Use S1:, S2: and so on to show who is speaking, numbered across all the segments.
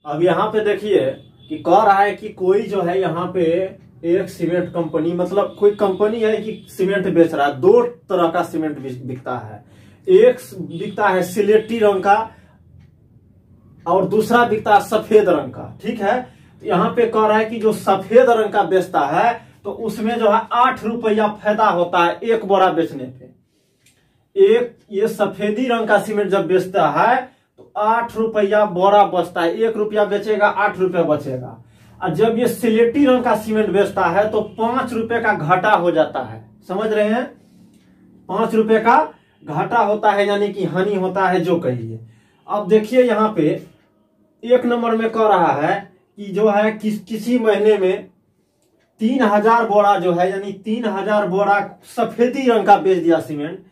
S1: अब यहाँ पे देखिए कि कह रहा है कि कोई जो है यहाँ पे एक सीमेंट कंपनी, मतलब कोई कंपनी है कि सीमेंट बेच रहा है। दो तरह का सीमेंट बिकता है, एक बिकता है सिलेटी रंग का और दूसरा बिकता है सफेद रंग का। ठीक है, तो यहाँ पे कह रहा है कि जो सफेद रंग का बेचता है तो उसमें जो है 8 रुपया फायदा होता है एक बोरा बेचने पे। एक ये सफेदी रंग का सीमेंट जब बेचता है तो 8 रुपया बोरा बचता है, 1 रुपया बेचेगा 8 रुपया बचेगा। और जब ये सिलेटी रंग का सीमेंट बेचता है तो 5 रुपए का घाटा हो जाता है। समझ रहे हैं, 5 रुपए का घाटा होता है, यानी कि हानि होता है जो कहिए। अब देखिए यहाँ पे 1 नंबर में कह रहा है कि जो है किसी महीने में 3000 बोरा जो है, यानी 3000 बोरा सफेदी रंग का बेच दिया सीमेंट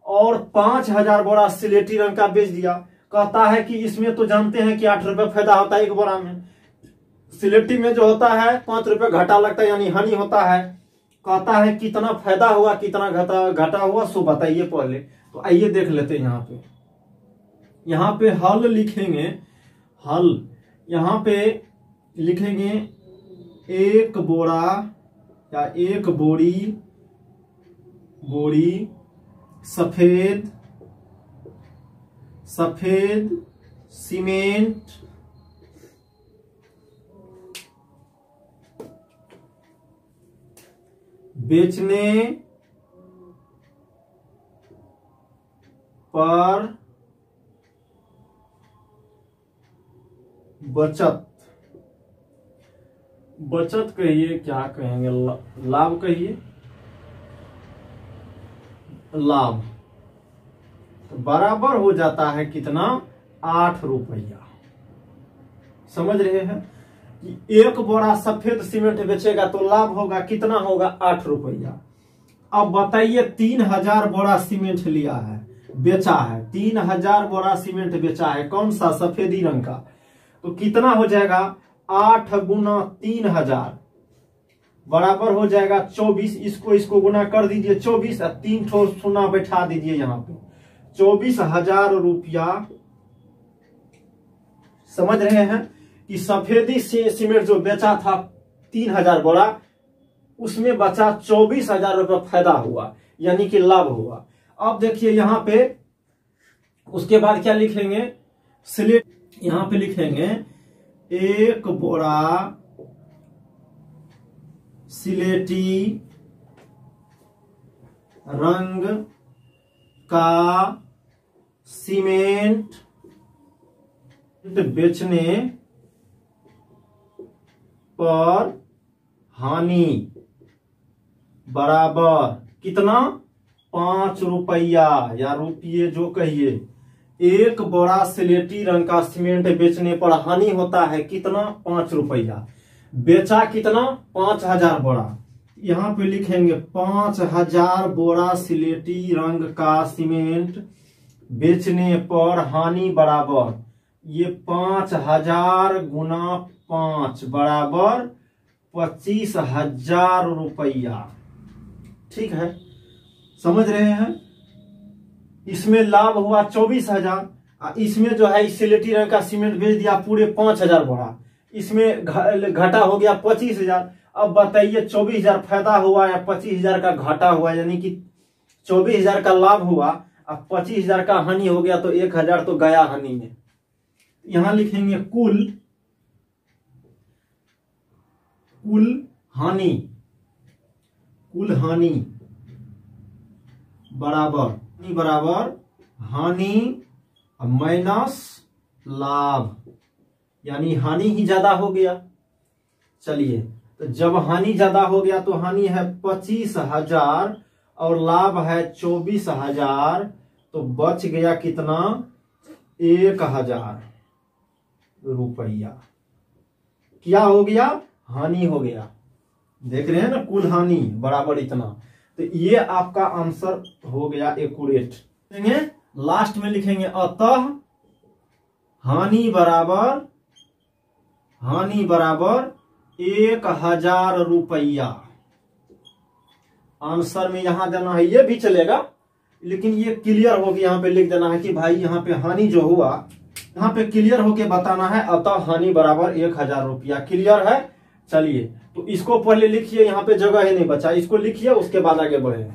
S1: और 5000 बोरा सिलेटी रंग का बेच दिया। कहता है कि इसमें तो जानते हैं कि 8 रुपए फायदा होता है एक बोरा में, सिलेटी में जो होता है 5 रुपए घाटा लगता है, यानी हानि होता है। कहता है कितना फायदा हुआ कितना घाटा हुआ सो बताइए पहले। तो आइए देख लेते हैं। यहाँ पे हल लिखेंगे, हल यहाँ पे लिखेंगे 1 बोरा या 1 बोरी सफेद सीमेंट बेचने पर बचत कहिए, क्या कहेंगे, लाभ कहिए, लाभ तो बराबर हो जाता है कितना, 8 रुपया। समझ रहे हैं कि 1 बोरा सफेद सीमेंट बेचेगा तो लाभ होगा कितना, होगा 8 रुपया। अब बताइए 3000 बोरा सीमेंट लिया है, बेचा है, 3000 बोरा सीमेंट बेचा है, कौन सा, सफेदी रंग का, तो कितना हो जाएगा 8 गुना 3000 बराबर हो जाएगा 24। इसको गुना कर दीजिए 24 और 3 ठो शून्य बैठा दीजिए यहाँ पे, 24,000 रुपया। समझ रहे हैं कि सफेदी सीमेंट जो बेचा था 3000 बोरा, उसमें बचा 24,000 रुपया फायदा हुआ, यानी कि लाभ हुआ। अब देखिए यहाँ पे उसके बाद क्या लिखेंगे, यहाँ पे लिखेंगे 1 बोरा सिलेटी रंग का सीमेंट बेचने पर हानि बराबर कितना, 5 रुपया या रुपये जो कहिए। 1 बोरा सिलेटी रंग का सीमेंट बेचने पर हानि होता है कितना, 5 रुपया। बेचा कितना, 5000 बोरा। यहाँ पे लिखेंगे 5000 बोरा सिलेटी रंग का सीमेंट बेचने पर हानि बराबर, ये 5000 गुना 5 बराबर 25,000 रुपया। ठीक है, समझ रहे हैं। इसमें लाभ हुआ 24,000, इसमें जो है सिलेटी रंग का सीमेंट बेच दिया पूरे 5000 बोरा, इसमें घाटा हो गया 25,000। अब बताइए 24,000 फायदा हुआ या 25,000 का घाटा हुआ, यानी कि 24,000 का लाभ हुआ अब 25,000 का हानि हो गया, तो 1,000 तो गया हानि में। यहां लिखेंगे कुल हानि बराबर हानि माइनस लाभ, यानी हानि ही ज्यादा हो गया। चलिए, तो जब हानि ज्यादा हो गया तो हानि है 25,000 और लाभ है 24,000, तो बच गया कितना, 1,000 रुपया। क्या हो गया, हानि हो गया। देख रहे हैं ना, कुल हानि बराबर इतना। तो ये आपका आंसर हो गया एक्यूरेट। लास्ट में लिखेंगे अतः हानि बराबर 1,000 रुपया। आंसर में यहां देना है, ये भी चलेगा, लेकिन ये क्लियर हो गया, यहाँ पे लिख देना है कि भाई यहाँ पे हानि जो हुआ यहाँ पे क्लियर होके बताना है, अतः हानि बराबर 1000 रुपया। क्लियर है? चलिए तो इसको पहले लिखिए, यहाँ पे जगह ही नहीं बचा, इसको लिखिए उसके बाद आगे बढ़े।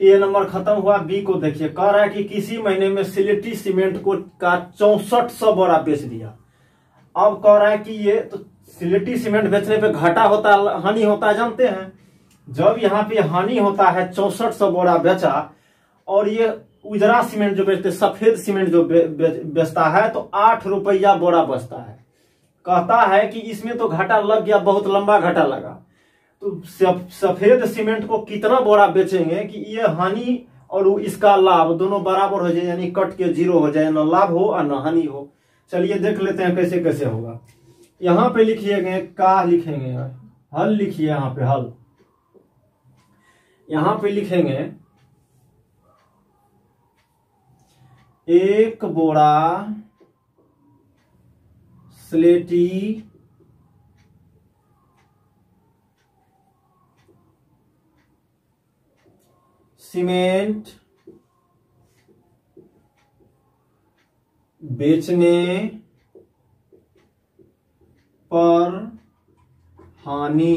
S1: ए नंबर खत्म हुआ। बी को देखिए, कह रहा है कि किसी महीने में सिलेटी सीमेंट को का 6400 बोरा बेच दिया। अब कह रहा है कि ये तो सिलेटी सीमेंट बेचने पे घाटा होता है, हानि होता है, जानते हैं। जब यहाँ पे हानि होता है 6400 बोरा बेचा, और ये उजरा सीमेंट जो बेचते, सफेद सीमेंट जो बेचता है तो 8 रुपया बोरा बचता है। कहता है कि इसमें तो घाटा लग गया, बहुत लंबा घाटा लगा। तो सफेद सीमेंट को कितना बोरा बेचेंगे कि ये हानि और इसका लाभ दोनों बराबर हो जाए, यानी कट के 0 हो जाए, न लाभ हो और न हानि हो। चलिए देख लेते हैं कैसे कैसे होगा। यहाँ पे लिखिएगा का लिखेंगे, हल लिखिए, यहाँ पे हल, यहाँ पे लिखेंगे 1 बोरा स्लेटी सीमेंट बेचने पर हानि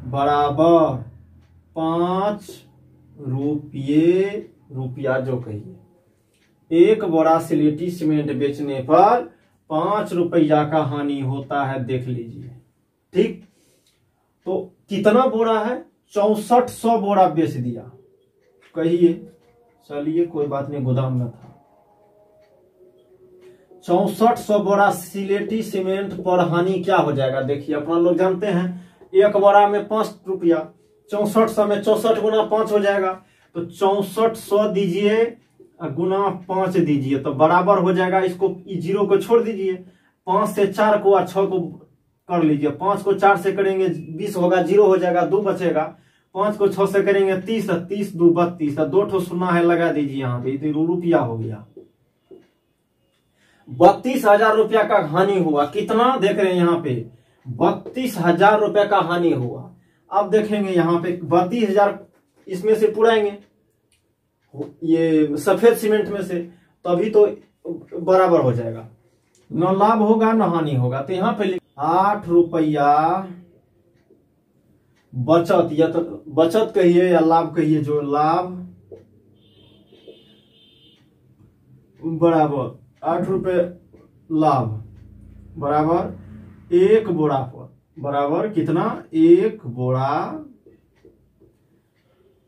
S1: बराबर 5 रुपया जो कहिए। 1 बोरा सिलेटी सीमेंट बेचने पर 5 रुपया का हानि होता है, देख लीजिए। ठीक, तो कितना बोरा है? 6400 बोरा बेच दिया, कहिए। चलिए कोई बात नहीं, गोदाम में था। 6400 बोरा सिलेटी सीमेंट पर हानि क्या हो जाएगा? देखिए अपना लोग जानते हैं, 1 बोरा में 5 रुपया, 6400 में 64 गुना 5 हो जाएगा। तो 6400 दीजिए गुना 5 दीजिए तो बराबर हो जाएगा। इसको 0 को छोड़ दीजिए, 5 से 4 को और 6 को कर लीजिए। 5 को 4 से करेंगे 20 होगा, 0 हो जाएगा, 2 बचेगा। 5 को 6 से करेंगे 30, 30 2 32, 2 ठो सुना है लगा दीजिए यहाँ पे, तो रुपया हो गया। 32,000 रुपया का हानि हुआ। कितना देख रहे हैं यहाँ पे? 32,000 रुपया का हानि हुआ। अब देखेंगे यहाँ पे 32,000 इसमें से पुराएंगे, ये सफेद सीमेंट में से, तभी तो बराबर हो जाएगा, न लाभ होगा न हानि होगा। तो यहाँ पे 8 रुपया बचत, या तो बचत कहिए या लाभ कहिए, जो लाभ बराबर 8 रुपये लाभ बराबर 1 बोरा पर, बराबर कितना? 1 बोरा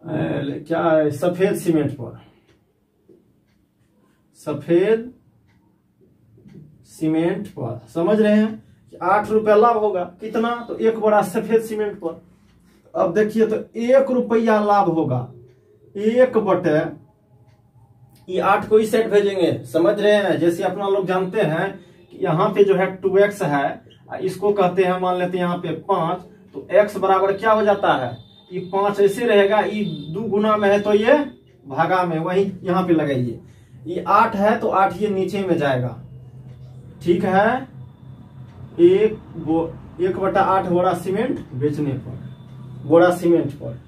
S1: क्या है? सफेद सीमेंट पर, सफेद सीमेंट पर, समझ रहे हैं? 8 रुपया लाभ होगा, कितना? तो 1 बोरा सफेद सीमेंट पर। अब देखिए तो 1 रुपया लाभ होगा, 1 बटे ये 8 को इस साइड भेजेंगे, समझ रहे हैं? जैसे अपना लोग जानते हैं कि यहाँ पे जो है 2x है, इसको कहते हैं, मान लेते हैं यहाँ पे 5, तो x बराबर क्या हो जाता है? ये 5 ऐसे रहेगा, ये 2 गुना में है तो ये भागा में, वही यहाँ पे लगाइए। ये 8 है तो 8 ये नीचे में जाएगा, ठीक है। 1 बटा 8 बोरा सीमेंट बेचने पर, बोरा सीमेंट पर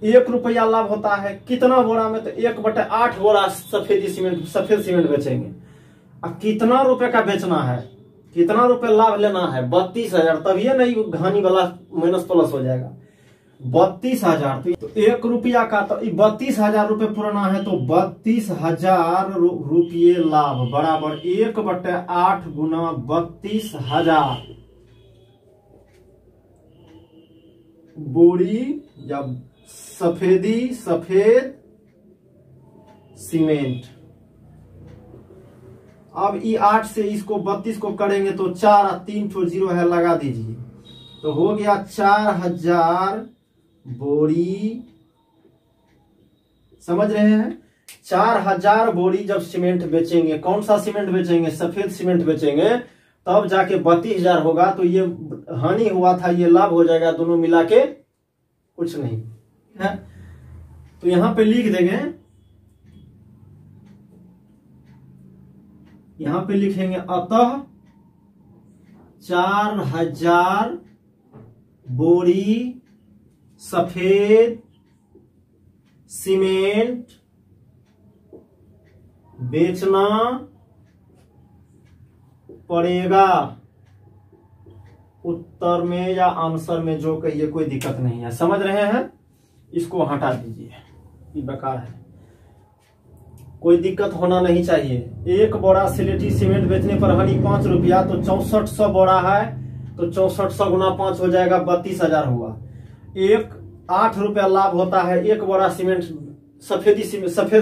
S1: 1 रुपया लाभ होता है। कितना बोरा में? तो 1 बटा 8 बोरा सफेद सीमेंट बेचेंगे। अब कितना रुपए का बेचना है, कितना रुपए लाभ लेना है? 32,000, तब ये नहीं हानि वाला माइनस प्लस हो जाएगा। 32,000, तो 1 रुपया का, तो 32,000 रुपये पुराना है, तो 32,000 रुपये लाभ बराबर 1 बटे 8 गुना 32,000 बोरी या सफेद सीमेंट। अब ये 8 से इसको 32 को करेंगे तो 4 और 3 ठो 0 है, लगा दीजिए, तो हो गया 4000 बोरी। समझ रहे हैं? 4000 बोरी जब सीमेंट बेचेंगे, कौन सा सीमेंट बेचेंगे? सफेद सीमेंट बेचेंगे, तब जाके 32,000 होगा। तो ये हानि हुआ था, ये लाभ हो जाएगा, दोनों मिला के कुछ नहीं है। तो यहां पे लिख देंगे, यहां पे लिखेंगे अतः 4000 बोरी सफेद सीमेंट बेचना पड़ेगा। उत्तर में या आंसर में जो कहिए, कोई दिक्कत नहीं है। समझ रहे हैं? इसको हटा दीजिए, ये बेकार है, कोई दिक्कत होना नहीं चाहिए। एक बोरा सिलेटी सीमेंट बेचने पर हनी 5 रुपया, तो 6400 बोरा है, तो 6400 गुना 5 हो जाएगा, 32,000 हुआ। एक 8 रुपया लाभ होता है एक बोरा सीमेंट, सफेद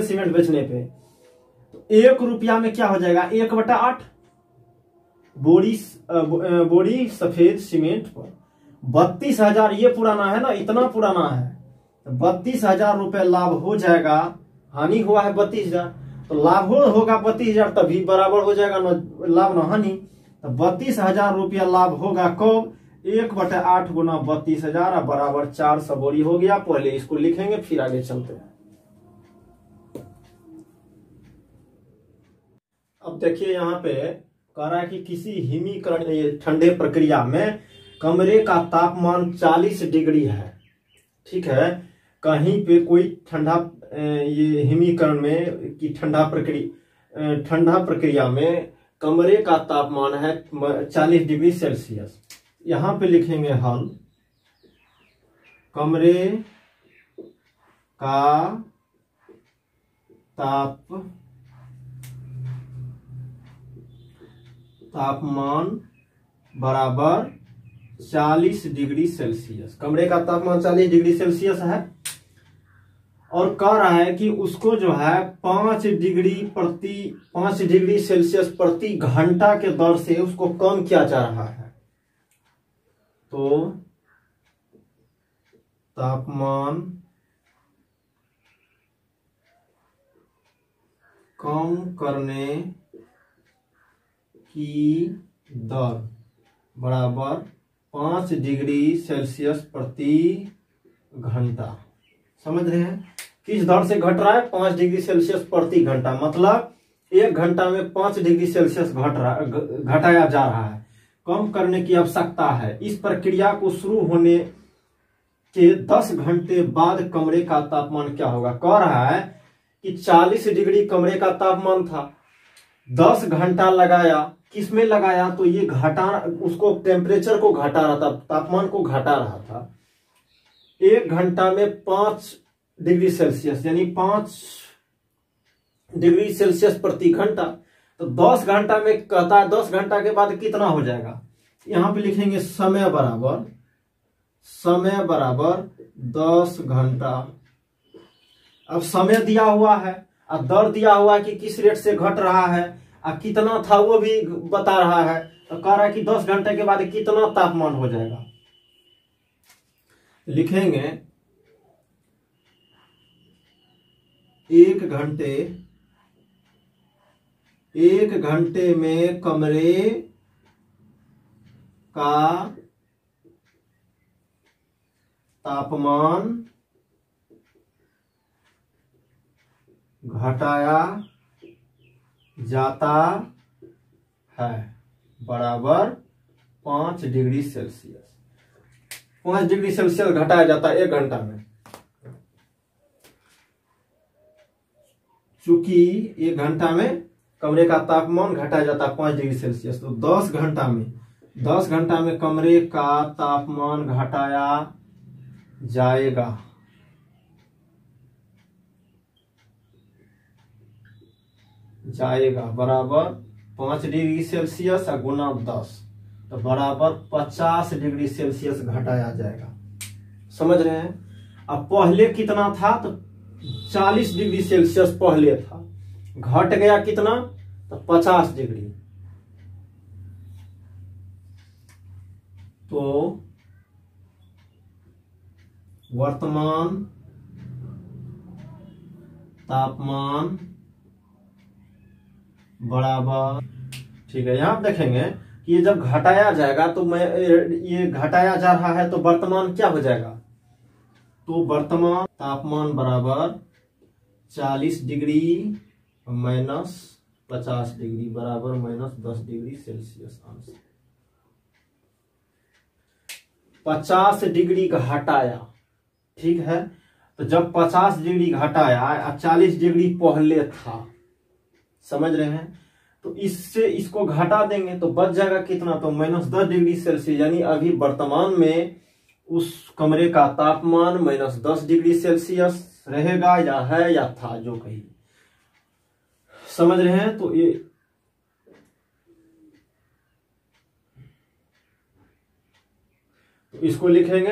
S1: सीमेंट बेचने पे। तो 1 रुपया में क्या हो जाएगा, 1/8 बोरी सफेद सीमेंट पर 32,000। ये पुराना है ना, इतना पुराना है, तो 32,000 रुपये लाभ हो जाएगा। हानि हुआ है 32,000, तो लाभ होगा 32,000, तभी बराबर हो जाएगा न लाभ न हानि। तो 32,000 रुपया लाभ होगा कब, 1/8 गुना 32,000 बराबर 400 बोरी हो गया। पहले इसको लिखेंगे, फिर आगे चलते हैं। अब देखिए यहाँ पे कह रहा है कि किसी हिमीकरण ठंडे प्रक्रिया में कमरे का तापमान 40 डिग्री है। ठीक है, कहीं पे कोई ठंडा ये हिमीकरण में कि ठंडा प्रक्रिया में कमरे का तापमान है 40 डिग्री सेल्सियस। यहां पे लिखेंगे हल, कमरे का तापमान बराबर 40 डिग्री सेल्सियस। कमरे का तापमान 40 डिग्री सेल्सियस है, और कह रहा है कि उसको जो है 5 डिग्री सेल्सियस प्रति घंटा के दर से उसको कम किया जा रहा है। तो तापमान कम करने की दर बराबर 5 डिग्री सेल्सियस प्रति घंटा। समझ रहे हैं? किस दर से घट रहा है, 5 डिग्री सेल्सियस प्रति घंटा, मतलब 1 घंटा में 5 डिग्री सेल्सियस घटाया जा रहा है। कम करने की आवश्यकता है। इस प्रक्रिया को शुरू होने के 10 घंटे बाद कमरे का तापमान क्या होगा। कह रहा है कि 40 डिग्री कमरे का तापमान था, 10 घंटा लगाया, किसमें लगाया, तो ये उसको टेम्परेचर को घटा रहा था, तापमान को घटा रहा था। 1 घंटा में 5 डिग्री सेल्सियस यानी 5 डिग्री सेल्सियस प्रति घंटा, तो 10 घंटा में कहता है 10 घंटा के बाद कितना हो जाएगा। यहां पे लिखेंगे समय बराबर 10 घंटा। अब समय दिया हुआ है और दर दिया हुआ है कि किस रेट से घट रहा है, और कितना था वो भी बता रहा है। तो कह रहा है कि 10 घंटे के बाद कितना तापमान हो जाएगा। लिखेंगे 1 घंटे में कमरे का तापमान घटाया जाता है बराबर 5 डिग्री सेल्सियस। 5 डिग्री सेल्सियस घटाया जाता है 1 घंटा में। चूंकि 1 घंटा में कमरे का तापमान घटाया जाता है 5 डिग्री सेल्सियस, तो 10 घंटा में कमरे का तापमान घटाया जाएगा बराबर 5 डिग्री सेल्सियस गुना 10, तो बराबर 50 डिग्री सेल्सियस घटाया जाएगा। समझ रहे हैं? अब पहले कितना था, तो 40 डिग्री सेल्सियस पहले था, घट गया कितना, तो 50 डिग्री। तो वर्तमान तापमान बराबर, ठीक है, यहां देखेंगे कि ये जब घटाया जाएगा तो ये घटाया जा रहा है, तो वर्तमान क्या हो जाएगा, तो वर्तमान तापमान बराबर 40 डिग्री माइनस 50 डिग्री बराबर -10 डिग्री सेल्सियस अंश। 50 डिग्री घटाया, ठीक है। तो जब 50 डिग्री घटाया और 40 डिग्री पहले था, समझ रहे हैं, तो इससे इसको घटा देंगे तो बच जाएगा कितना, तो -10 डिग्री सेल्सियस। यानी अभी वर्तमान में उस कमरे का तापमान -10 डिग्री सेल्सियस रहेगा या है या था, जो कही, समझ रहे हैं। तो ये तो इसको लिखेंगे